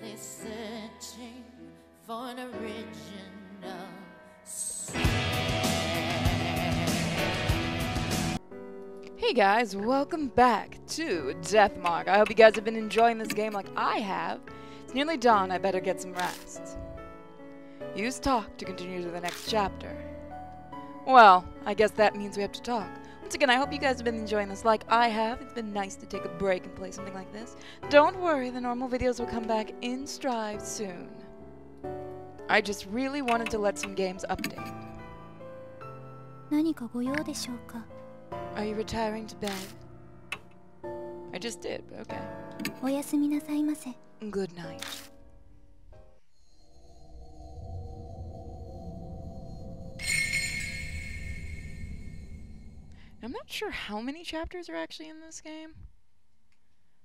endlessly searching for an original sin. Hey guys, welcome back to Deathmark. I hope you guys have been enjoying this game like I have. It's nearly dawn, I better get some rest. Use talk to continue to the next chapter. Well, I guess that means we have to talk. Once again, I hope you guys have been enjoying this like I have. It's been nice to take a break and play something like this. Don't worry, the normal videos will come back in stride soon. I just really wanted to let some games update. 何かご用でしょうか? Are you retiring to bed? I just did, but okay. おやすみなさいませ. Good night. I'm not sure how many chapters are actually in this game.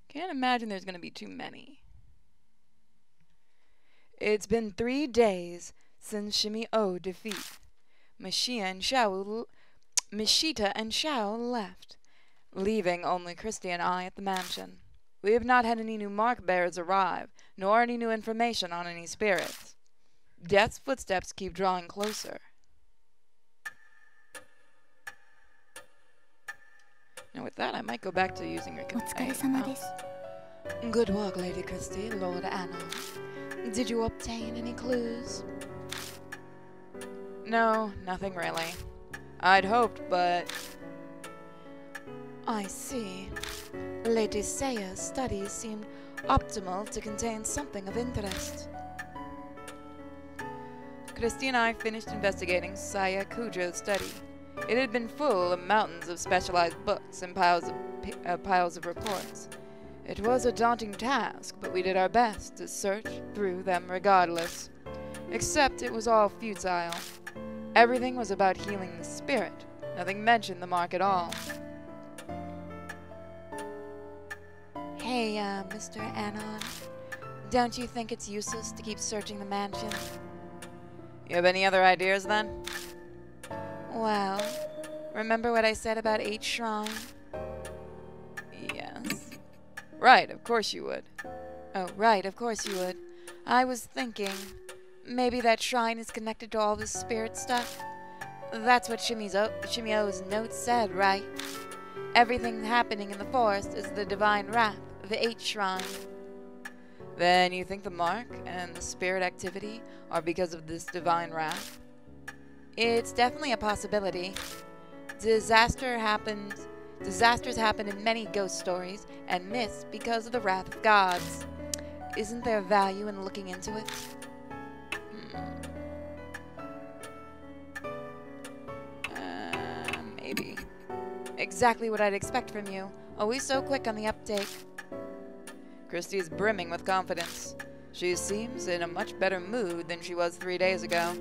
Can't imagine there's going to be too many. It's been 3 days since Shimi-O defeat. Mishita and Xiao left, leaving only Christy and I at the mansion. We have not had any new mark bearers arrive, nor any new information on any spirits. Death's footsteps keep drawing closer. Now with that, I might go back to using your お疲れ様です. Good work, Lady Christy, Lord Anon. Did you obtain any clues? No, nothing really. I'd hoped, but... I see. Lady Saya's studies seemed optimal to contain something of interest. Christy and I finished investigating Saya Kujo's study. It had been full of mountains of specialized books and piles of reports. It was a daunting task, but we did our best to search through them regardless. Except it was all futile. Everything was about healing the spirit. Nothing mentioned the mark at all. Hey, Mr. Anon. Don't you think it's useless to keep searching the mansion? You have any other ideas, then? Well, remember what I said about H Shrine? Yes. Right, of course you would. Oh, right, of course you would. I was thinking, maybe that shrine is connected to all this spirit stuff? That's what Shimi-O's note said, right? Everything happening in the forest is the divine wrath of the H Shrine. Then you think the mark and the spirit activity are because of this divine wrath? It's definitely a possibility. Disasters happen in many ghost stories and myths because of the wrath of gods. Isn't there value in looking into it? Maybe. Exactly what I'd expect from you. Always so quick on the uptake. Christy is brimming with confidence. She seems in a much better mood than she was 3 days ago.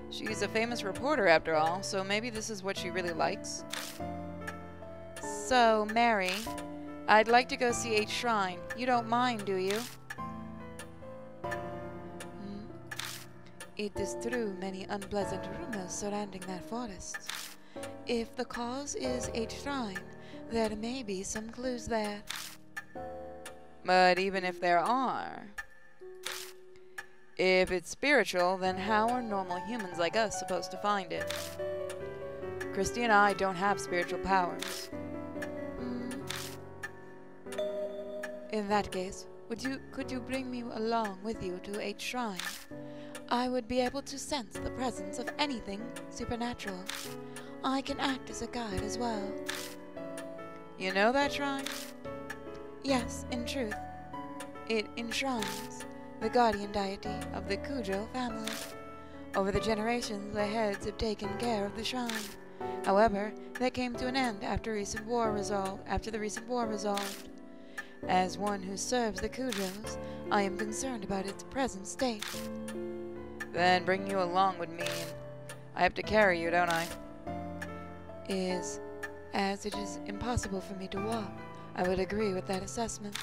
She's a famous reporter after all, so maybe this is what she really likes. So, Mary, I'd like to go see H Shrine. You don't mind, do you? It is true many unpleasant rumors surrounding that forest. If the cause is H Shrine, there may be some clues there. But even if there are... If it's spiritual, then how are normal humans like us supposed to find it? Christy and I don't have spiritual powers. In that case, could you bring me along with you to H Shrine? I would be able to sense the presence of anything supernatural. I can act as a guide as well. You know that shrine? Yes, in truth. It enshrines the guardian deity of the Kujo family. Over the generations, the heads have taken care of the shrine. However, that came to an end after the recent war resolved. As one who serves the Kujos, I am concerned about its present state. Then bring you along would mean I have to carry you, don't I? As it is impossible for me to walk, I would agree with that assessment.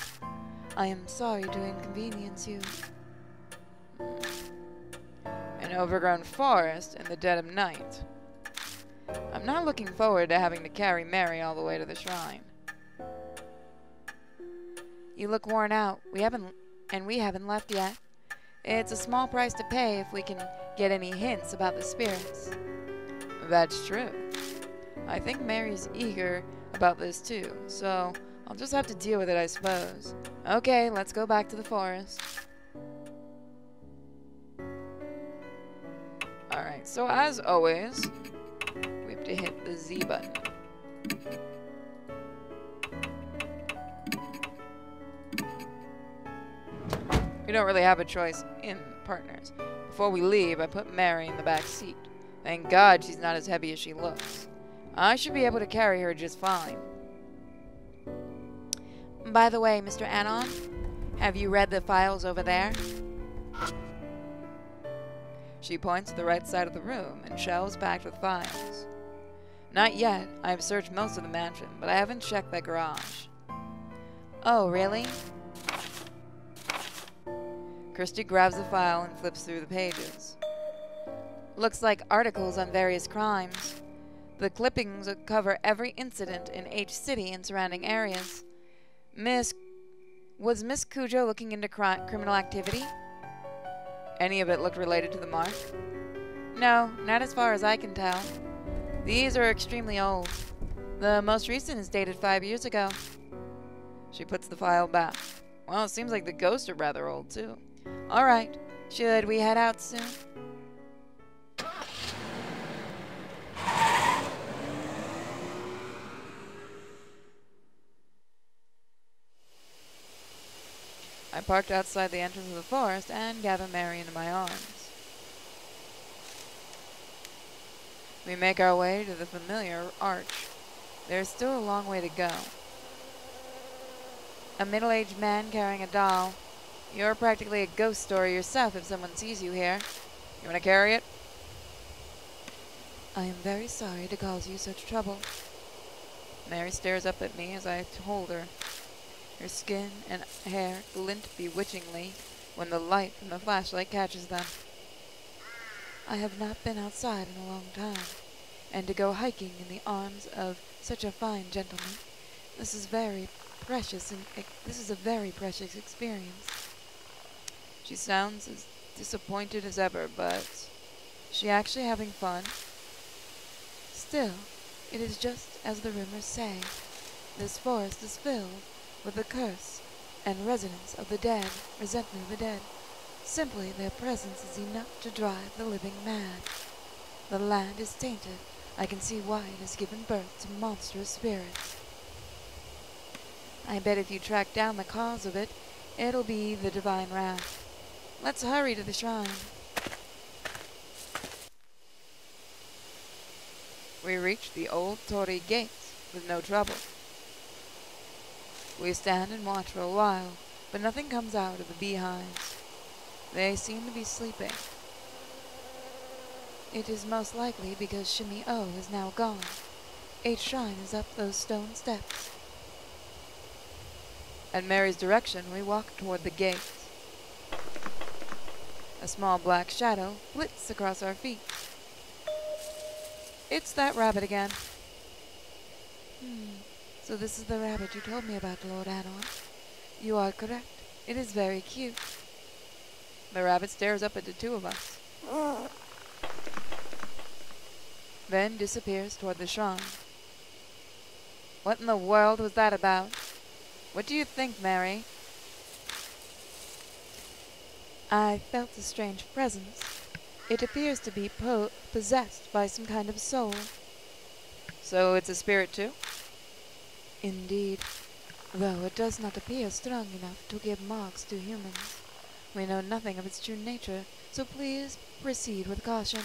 I am sorry to inconvenience you. An overgrown forest in the dead of night. I'm not looking forward to having to carry Mary all the way to the shrine. You look worn out. We haven't left yet. It's a small price to pay if we can get any hints about the spirits. That's true. I think Mary's eager about this too, so I'll just have to deal with it, I suppose. Okay, let's go back to the forest. Alright, so as always, we have to hit the Z button. We don't really have a choice in partners. Before we leave, I put Mary in the back seat. Thank God she's not as heavy as she looks. I should be able to carry her just fine. By the way, Mr. Anon, have you read the files over there? She points to the right side of the room and shelves packed with files. Not yet. I have searched most of the mansion, but I haven't checked that garage. Oh, really? Christy grabs the file and flips through the pages. Looks like articles on various crimes. The clippings cover every incident in H City and surrounding areas. Was Miss Cujo looking into criminal activity? Any of it looked related to the mark? No, not as far as I can tell. These are extremely old. The most recent is dated 5 years ago. She puts the file back. Well, it seems like the ghosts are rather old, too. Alright, should we head out soon? I parked outside the entrance of the forest and gather Mary into my arms. We make our way to the familiar arch. There's still a long way to go. A middle-aged man carrying a doll. You're practically a ghost story yourself if someone sees you here. You want to carry it? I am very sorry to cause you such trouble. Mary stares up at me as I hold her. Her skin and hair glint bewitchingly when the light from the flashlight catches them. I have not been outside in a long time, and to go hiking in the arms of such a fine gentleman, this is a very precious experience. She sounds as disappointed as ever, but is she actually having fun? Still, it is just as the rumors say. This forest is filled with the curse and resonance of the dead, resentment of the dead. Simply their presence is enough to drive the living mad. The land is tainted. I can see why it has given birth to monstrous spirits. I bet if you track down the cause of it, it'll be the divine wrath. Let's hurry to the shrine. We reach the old Torii gates with no trouble. We stand and watch for a while, but nothing comes out of the beehives. They seem to be sleeping. It is most likely because Shimmy O is now gone. H shrine is up those stone steps. At Mary's direction, we walk toward the gates. A small black shadow flits across our feet. It's that rabbit again. So this is the rabbit you told me about, Lord Anon. You are correct. It is very cute. The rabbit stares up at the two of us. Then disappears toward the shrine. What in the world was that about? What do you think, Mary? I felt a strange presence. It appears to be possessed by some kind of soul. So it's a spirit too? Indeed, though it does not appear strong enough to give marks to humans. We know nothing of its true nature, so please proceed with caution.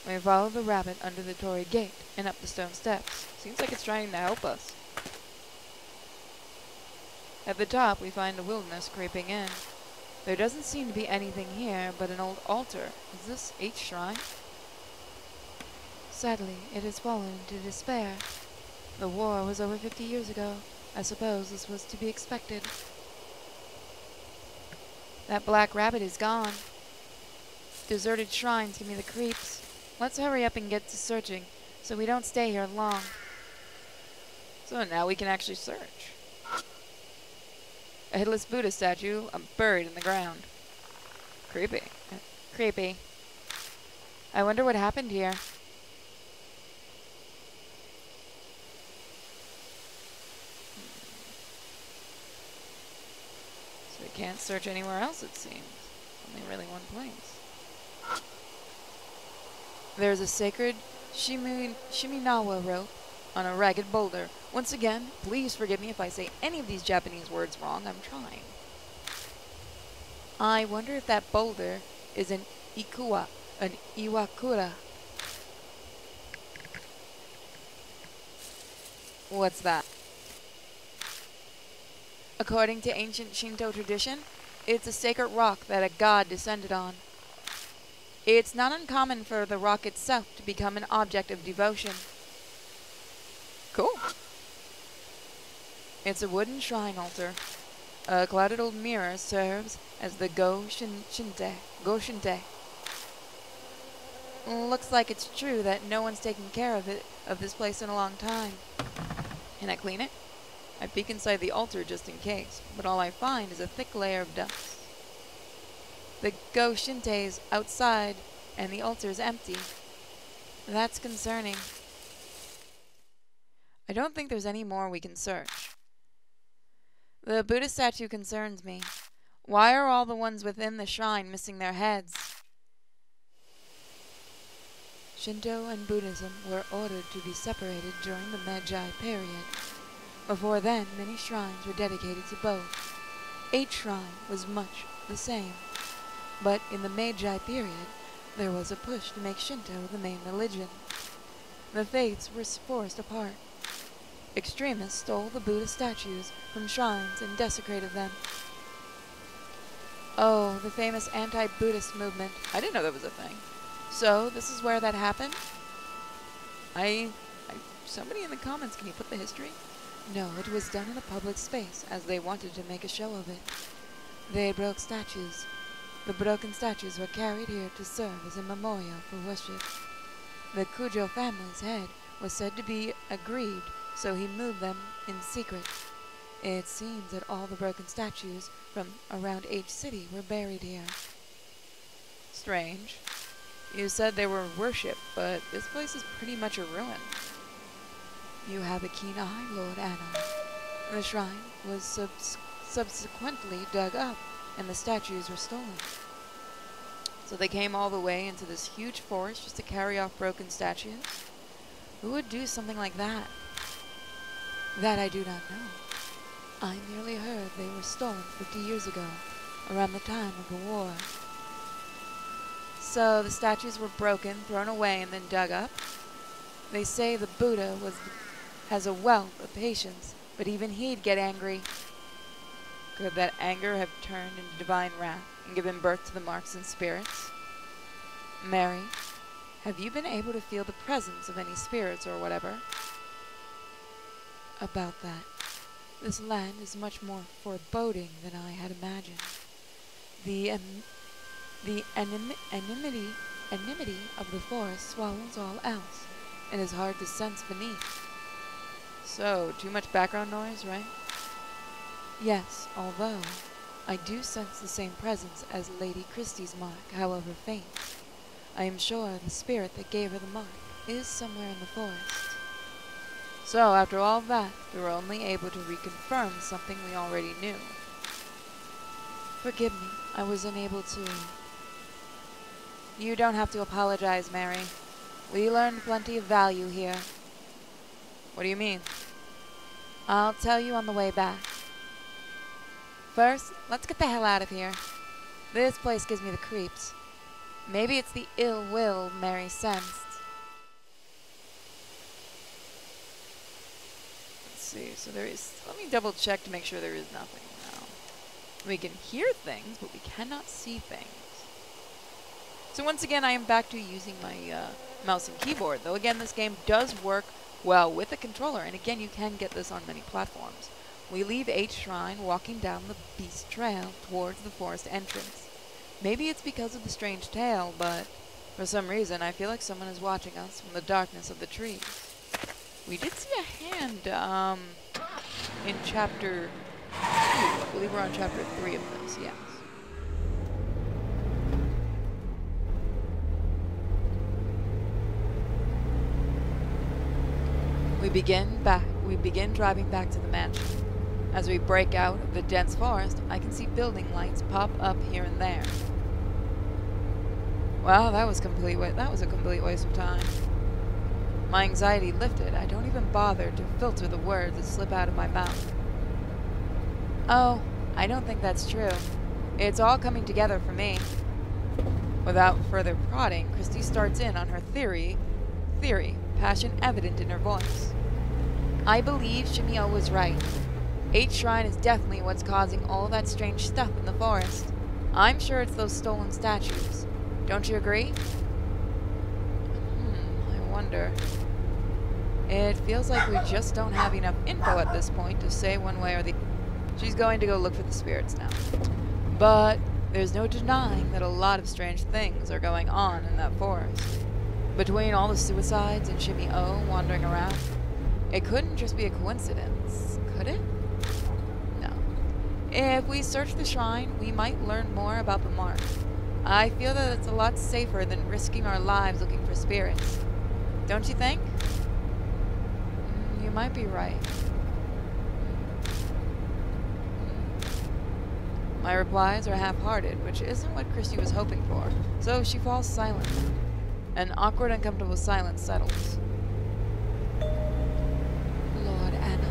We follow the rabbit under the Torii gate and up the stone steps. Seems like it's trying to help us. At the top, we find a wilderness creeping in. There doesn't seem to be anything here but an old altar. Is this H shrine? Sadly, it has fallen into despair. The war was over 50 years ago. I suppose this was to be expected. That black rabbit is gone. Deserted shrines give me the creeps. Let's hurry up and get to searching, so we don't stay here long. So now we can actually search. A headless Buddha statue buried in the ground. Creepy. Creepy. I wonder what happened here. So we can't search anywhere else, it seems. Only really one place. There's a sacred Shiminawa rope on a ragged boulder. Once again, please forgive me if I say any of these Japanese words wrong. I'm trying. I wonder if that boulder is an Iwakura. What's that? According to ancient Shinto tradition, it's a sacred rock that a god descended on. It's not uncommon for the rock itself to become an object of devotion. Cool. It's a wooden shrine altar. A clouded old mirror serves as the Go-shinte. Looks like it's true that no one's taken care of this place in a long time. Can I clean it? I peek inside the altar just in case, but all I find is a thick layer of dust. The Go-shinte is outside, and the altar is empty. That's concerning. I don't think there's any more we can search. The Buddha statue concerns me. Why are all the ones within the shrine missing their heads? Shinto and Buddhism were ordered to be separated during the Meiji period. Before then, many shrines were dedicated to both. Each shrine was much the same. But in the Meiji period, there was a push to make Shinto the main religion. The faiths were forced apart. Extremists stole the Buddha statues from shrines and desecrated them. Oh, the famous anti-Buddhist movement. I didn't know that was a thing. So, this is where that happened? Somebody in the comments, can you put the history? No, it was done in a public space, as they wanted to make a show of it. They broke statues. The broken statues were carried here to serve as a memorial for worship. The Kujo family's head was said to be aggrieved, so he moved them in secret. It seems that all the broken statues from around H City were buried here. Strange. You said they were worshipped, but this place is pretty much a ruin. You have a keen eye, Lord Anno. The shrine was subsequently dug up, and the statues were stolen. So they came all the way into this huge forest just to carry off broken statues? Who would do something like that? That I do not know. I merely heard they were stolen 50 years ago, around the time of the war. So the statues were broken, thrown away, and then dug up? They say the Buddha has a wealth of patience, but even he'd get angry. Could that anger have turned into divine wrath and given birth to the marks and spirits? Mary, have you been able to feel the presence of any spirits or whatever? About that, this land is much more foreboding than I had imagined. The anonymity of the forest swallows all else, and is hard to sense beneath. So, too much background noise, right? Yes, although I do sense the same presence as Lady Christie's mark, however faint. I am sure the spirit that gave her the mark is somewhere in the forest. So, after all that, we were only able to reconfirm something we already knew. Forgive me, I was unable to... You don't have to apologize, Mary. We learned plenty of value here. What do you mean? I'll tell you on the way back. First, let's get the hell out of here. This place gives me the creeps. Maybe it's the ill will Mary sensed. Let's see, so there is... Let me double check to make sure there is nothing now. We can hear things, but we cannot see things. So once again, I am back to using my mouse and keyboard. Though again, this game does work well with a controller, and again, you can get this on many platforms. We leave H Shrine walking down the Beast Trail towards the forest entrance. Maybe it's because of the strange tale, but for some reason, I feel like someone is watching us from the darkness of the trees. We did see a hand in chapter I believe we're on chapter 3 of this, yes. We begin driving back to the mansion. As we break out of the dense forest, I can see building lights pop up here and there. Well, that was a complete waste of time. My anxiety lifted. I don't even bother to filter the words that slip out of my mouth. Oh, I don't think that's true. It's all coming together for me. Without further prodding, Christy starts in on her theory, passion evident in her voice. I believe Shimio was right. 8 Shrine is definitely what's causing all that strange stuff in the forest. I'm sure it's those stolen statues. Don't you agree? I wonder. It feels like we just don't have enough info at this point to say one way or the other. She's going to go look for the spirits now. But there's no denying that a lot of strange things are going on in that forest. Between all the suicides and Shimmy O wandering around, it couldn't just be a coincidence, could it? No. If we search the shrine, we might learn more about the mark. I feel that it's a lot safer than risking our lives looking for spirits. Don't you think? You might be right. My replies are half-hearted, which isn't what Christy was hoping for, so she falls silent. An awkward, uncomfortable silence settles. Lord Anna,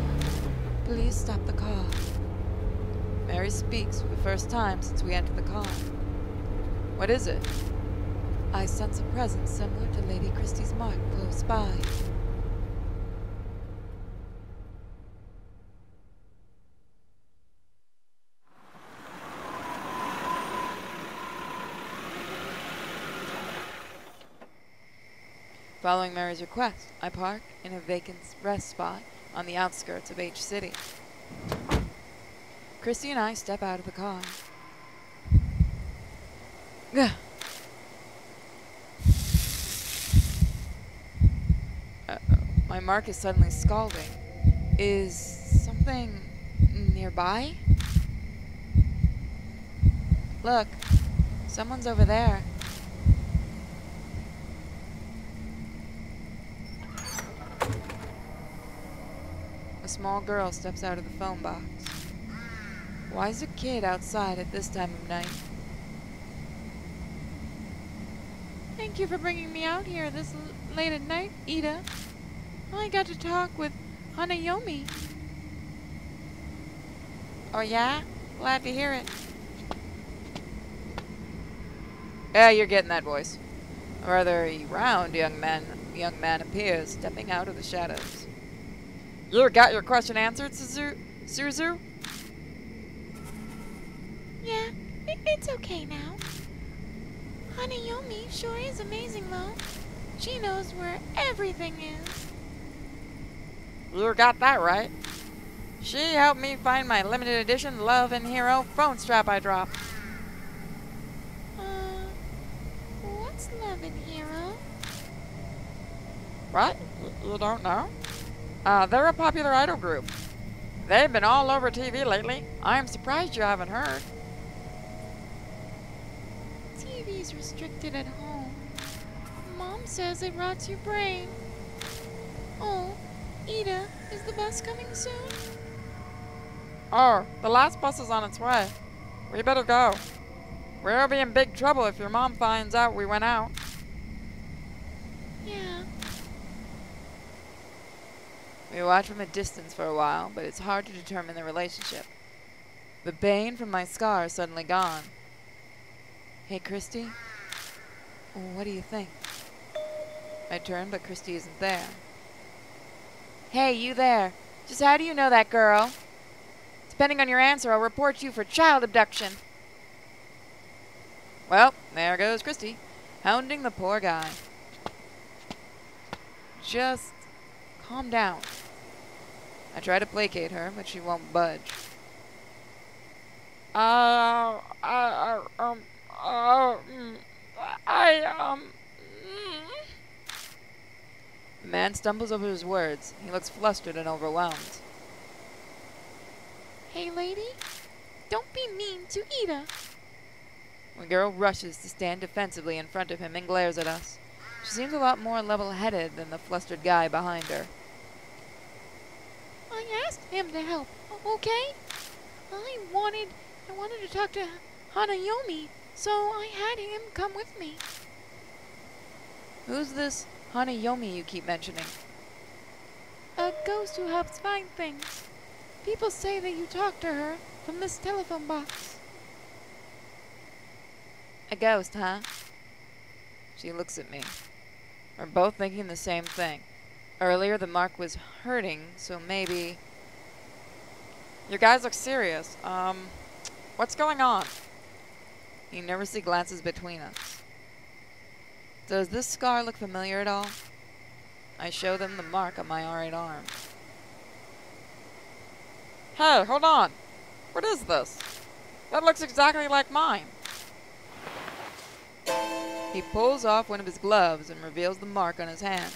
please stop the car. Mary speaks for the first time since we entered the car. What is it? I sense a presence similar to Lady Christie's mark close by. Following Mary's request, I park in a vacant rest spot on the outskirts of H City. Christy and I step out of the car. My mark is suddenly scalding. Is something nearby? Look, someone's over there. A small girl steps out of the phone box. Why is a kid outside at this time of night? Thank you for bringing me out here this late at night, Ida. I got to talk with Hanayomi. Oh yeah? Glad to hear it. Yeah, you're getting that voice. A rather round young man appears, stepping out of the shadows. You got your question answered, Suzu? Yeah, it's okay now. Hanayomi sure is amazing though. She knows where everything is. You got that right. She helped me find my limited edition Love and Hero phone strap I dropped. What's Love and Hero? What? You don't know? They're a popular idol group. They've been all over TV lately. I'm surprised you haven't heard. TV's restricted at home. Mom says it rots your brain. Oh, Ida, is the bus coming soon? Oh, the last bus is on its way. We better go. We'll be in big trouble if your mom finds out we went out. Yeah. We watch from a distance for a while, but it's hard to determine the relationship. The bane from my scar is suddenly gone. Hey, Christy? What do you think? I turn, but Christy isn't there. Hey, you there. Just how do you know that girl? Depending on your answer, I'll report you for child abduction. Well, there goes Christy, hounding the poor guy. Just calm down. I try to placate her, but she won't budge. The man stumbles over his words. He looks flustered and overwhelmed. Hey, lady, don't be mean to Ida. The girl rushes to stand defensively in front of him and glares at us. She seems a lot more level-headed than the flustered guy behind her. I asked him to help, okay? I wanted to talk to Hanayomi, so I had him come with me. Who's this Hanayomi you keep mentioning? A ghost who helps find things. People say that you talk to her from this telephone box. A ghost, huh? She looks at me. We're both thinking the same thing. Earlier the mark was hurting, so maybe... You guys look serious. What's going on? He nervously glances between us. Does this scar look familiar at all? I show them the mark on my right arm. Hey, hold on. What is this? That looks exactly like mine. He pulls off one of his gloves and reveals the mark on his hand.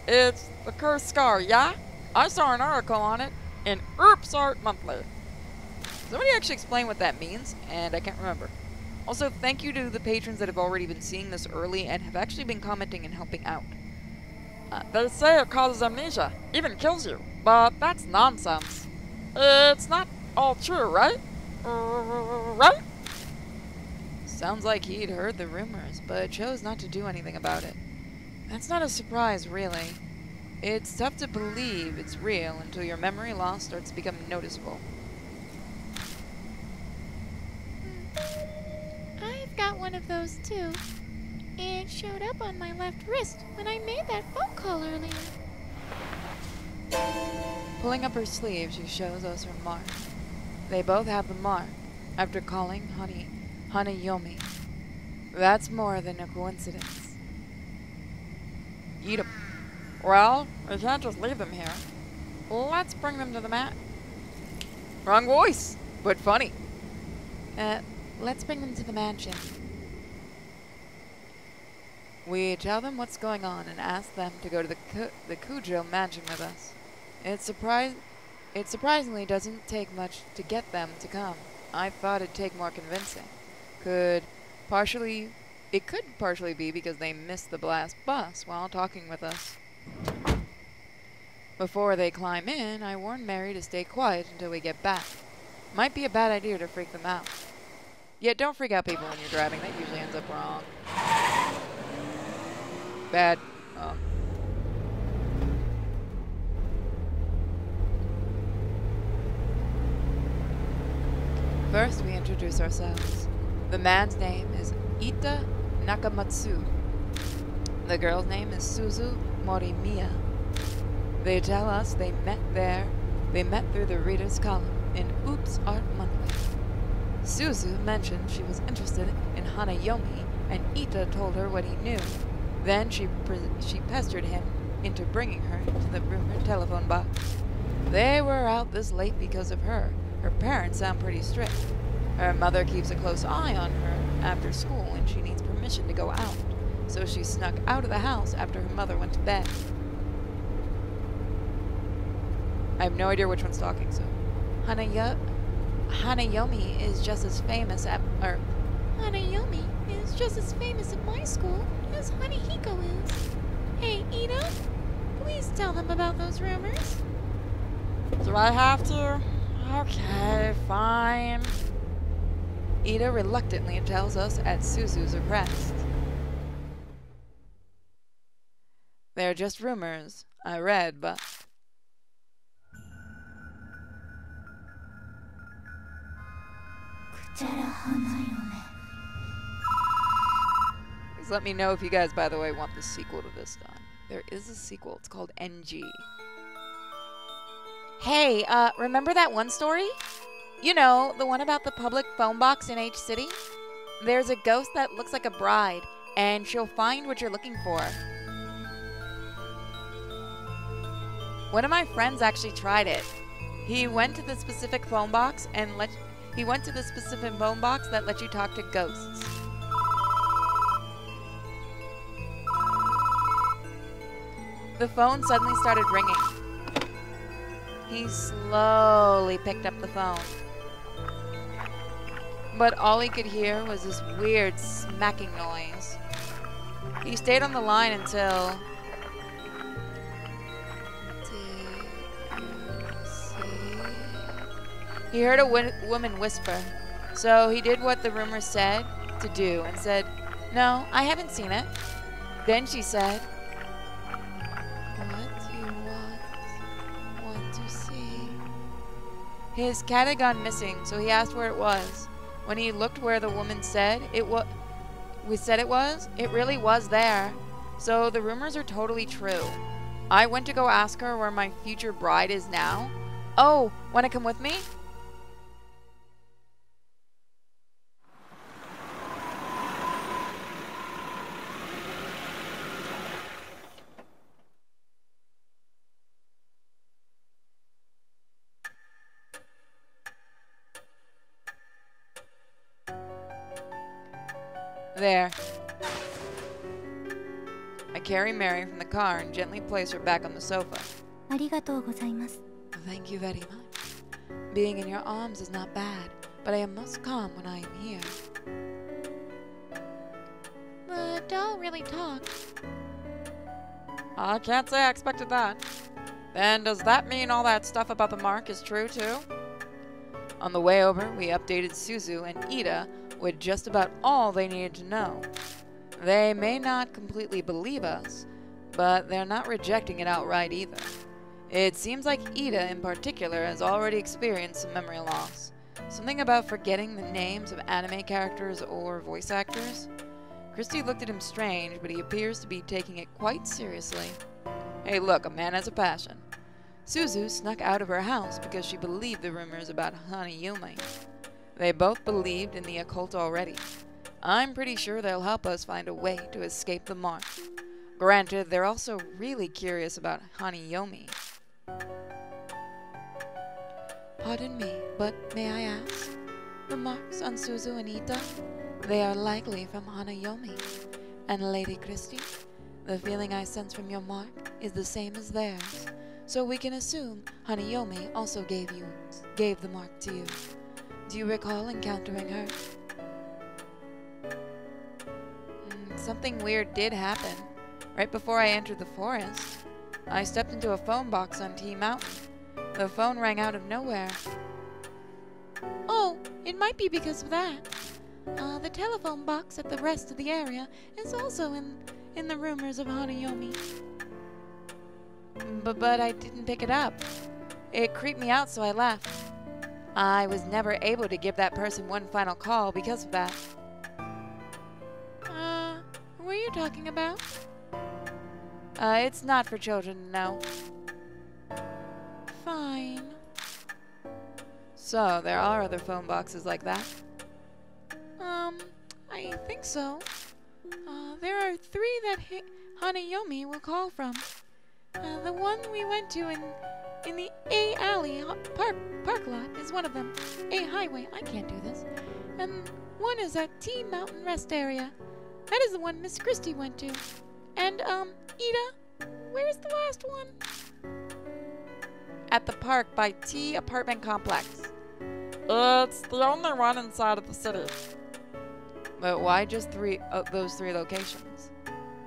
It's the cursed scar, yeah? I saw an article on it in Oops Art Monthly. Somebody actually explain what that means, and I can't remember. Also, thank you to the patrons that have already been seeing this early and have actually been commenting and helping out. They say it causes amnesia, even kills you, but that's nonsense. It's not all true, right? Right? Sounds like he'd heard the rumors, but chose not to do anything about it. That's not a surprise, really. It's tough to believe it's real until your memory loss starts becoming noticeable. I've got one of those too. It showed up on my left wrist when I made that phone call earlier. Pulling up her sleeve, she shows us her mark. They both have the mark, after calling Hanayomi. That's more than a coincidence. Eat 'em. Well, we can't just leave them here. Let's bring them to the mat. Wrong voice, but funny. Let's bring them to the mansion. We tell them what's going on and ask them to go to the Cujo mansion with us. It surprisingly doesn't take much to get them to come. I thought it'd take more convincing. It could partially be because they missed the last bus while talking with us. Before they climb in, I warn Mary to stay quiet until we get back. Might be a bad idea to freak them out. Yet don't freak out people when you're driving. That usually ends up wrong. Bad. First, we introduce ourselves. The man's name is Ita Nakamatsu. The girl's name is Suzu Morimiya. They tell us they met through the reader's column in Oops Art Monthly. Suzu mentioned she was interested in Hanayomi, and Ita told her what he knew. Then she pestered him into bringing her to the rumored telephone box. They were out this late because of her. Her parents sound pretty strict. Her mother keeps a close eye on her after school, and she needs permission to go out. So she snuck out of the house after her mother went to bed. I have no idea which one's talking, so... Hanayomi is just as famous at my school as Hanahiko is. Hey, Ida, please tell them about those rumors. Do I have to? Okay, fine. Ida reluctantly tells us at Suzu's request. They're just rumors. I read, but... Please let me know if you guys, by the way, want the sequel to this done. There is a sequel. It's called NG. Hey, remember that one story? You know, the one about the public phone box in H City? There's a ghost that looks like a bride, and she'll find what you're looking for. One of my friends actually tried it. He went to the specific phone box that lets you talk to ghosts. The phone suddenly started ringing. He slowly picked up the phone. But all he could hear was this weird smacking noise. He stayed on the line until... Did you see? He heard a woman whisper. So he did what the rumor said to do and said, "No, I haven't seen it." Then she said, "What do you want to see?" His cat had gone missing, so he asked where it was. When he looked where the woman said it was, it really was there. So the rumors are totally true. I went to go ask her where my future bride is now. Oh, want to come with me? There. I carry Mary from the car and gently place her back on the sofa. ありがとうございます。 Thank you very much. Being in your arms is not bad, but I am most calm when I am here. The doll really talked. I can't say I expected that. Then does that mean all that stuff about the mark is true too? On the way over, we updated Suzu and Ida with just about all they needed to know. They may not completely believe us, but they're not rejecting it outright either. It seems like Ida in particular has already experienced some memory loss. Something about forgetting the names of anime characters or voice actors. Christy looked at him strange, but he appears to be taking it quite seriously. Hey look, a man has a passion. Suzu snuck out of her house because she believed the rumors about Hanayumi. They both believed in the occult already. I'm pretty sure they'll help us find a way to escape the mark. Granted, they're also really curious about Hanayomi. Pardon me, but may I ask? The marks on Suzu and Ita? They are likely from Hanayomi. And Lady Christie, the feeling I sense from your mark is the same as theirs. So we can assume Hanayomi also gave the mark to you. Do you recall encountering her? Something weird did happen. Right before I entered the forest, I stepped into a phone box on T Mountain. The phone rang out of nowhere. Oh, it might be because of that. The telephone box at the rest of the area is also in the rumors of Hanayomi. But I didn't pick it up. It creeped me out, so I left. I was never able to give that person one final call because of that. Who are you talking about? It's not for children to know. Fine. So, there are other phone boxes like that? I think so. There are 3 that Hanayomi will call from. The one we went to in the A Alley park lot is one of them. A Highway, I can't do this. And one is at T Mountain Rest Area. That is the one Miss Christie went to. And, Ida, where's the last one? At the park by T Apartment Complex. It's the only one inside of the city. But why just those 3 locations?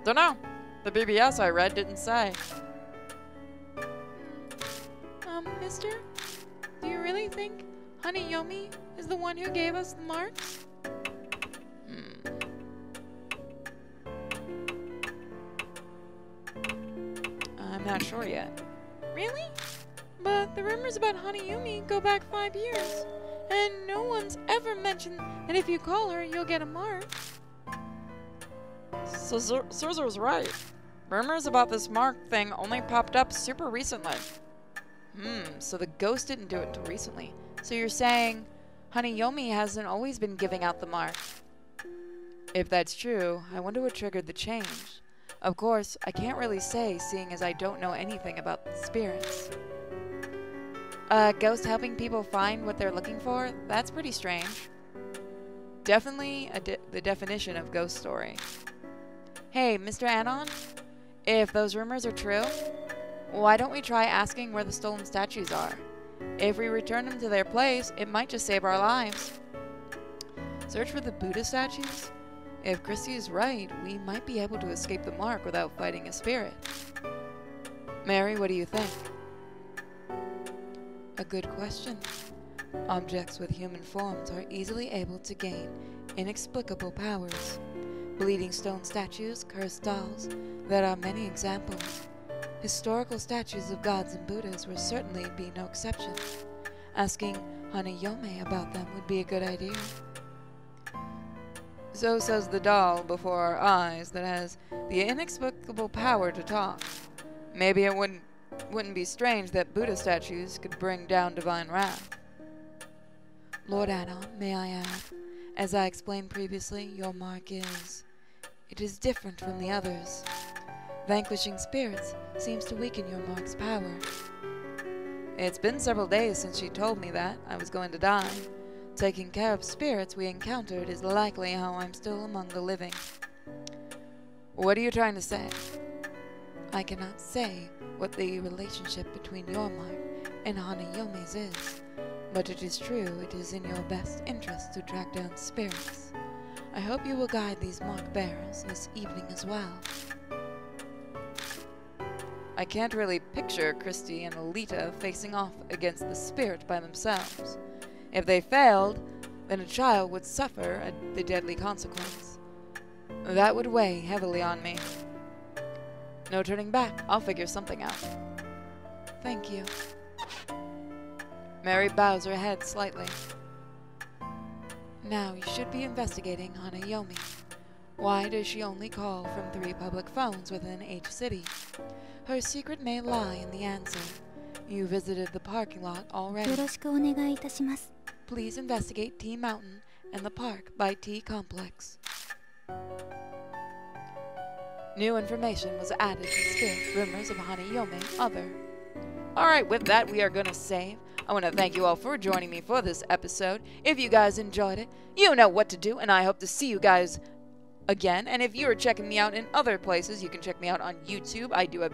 Dunno. The BBS I read didn't say. Mister? Do you really think Hanayomi is the one who gave us the marks? I'm not sure yet. Really? But the rumors about Hanayomi go back 5 years, and no one's ever mentioned that if you call her, you'll get a mark. Suzu's right. Rumors about this mark thing only popped up super recently. So the ghost didn't do it until recently. So you're saying Hanayomi hasn't always been giving out the mark? If that's true, I wonder what triggered the change. Of course, I can't really say, seeing as I don't know anything about spirits. A ghost helping people find what they're looking for? That's pretty strange. Definitely the definition of ghost story. Hey, Mr. Anon? If those rumors are true, Why don't we try asking where the stolen statues are? If we return them to their place, it might just save our lives. Search for the Buddha statues? If Christy is right, we might be able to escape the mark without fighting a spirit. Mary, what do you think? A good question. Objects with human forms are easily able to gain inexplicable powers. Bleeding stone statues, cursed dolls, there are many examples. Historical statues of gods and Buddhas will certainly be no exception. Asking Hanayome about them would be a good idea. So says the doll before our eyes that has the inexplicable power to talk. Maybe it wouldn't be strange that Buddha statues could bring down divine wrath. Lord Anon, may I add, as I explained previously, your mark it is different from the others. Vanquishing spirits seems to weaken your mark's power. It's been several days since she told me that I was going to die. Taking care of spirits we encountered is likely how I'm still among the living. What are you trying to say? I cannot say what the relationship between your mark and Hanayome's is, but it is true it is in your best interest to track down spirits. I hope you will guide these mark bearers this evening as well. I can't really picture Christy and Alita facing off against the spirit by themselves. If they failed, then a child would suffer the deadly consequence. That would weigh heavily on me. No turning back. I'll figure something out. Thank you. Mary bows her head slightly. Now you should be investigating Hanayomi. Why does she only call from 3 public phones within each city? Her secret may lie in the answer. You visited the parking lot already. よろしくお願いいたします。 Please investigate T Mountain and the park by T Complex. New information was added to spirit rumors of Hanayome other. Alright, with that we are going to save. I want to thank you all for joining me for this episode. If you guys enjoyed it, you know what to do, and I hope to see you guys again. And if you are checking me out in other places, you can check me out on YouTube. I do have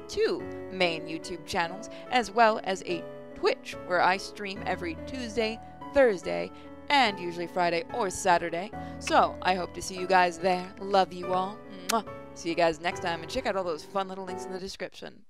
2 main YouTube channels, as well as a Twitch, where I stream every Tuesday, Thursday, and usually Friday or Saturday. So, I hope to see you guys there. Love you all. Mwah. See you guys next time, and check out all those fun little links in the description.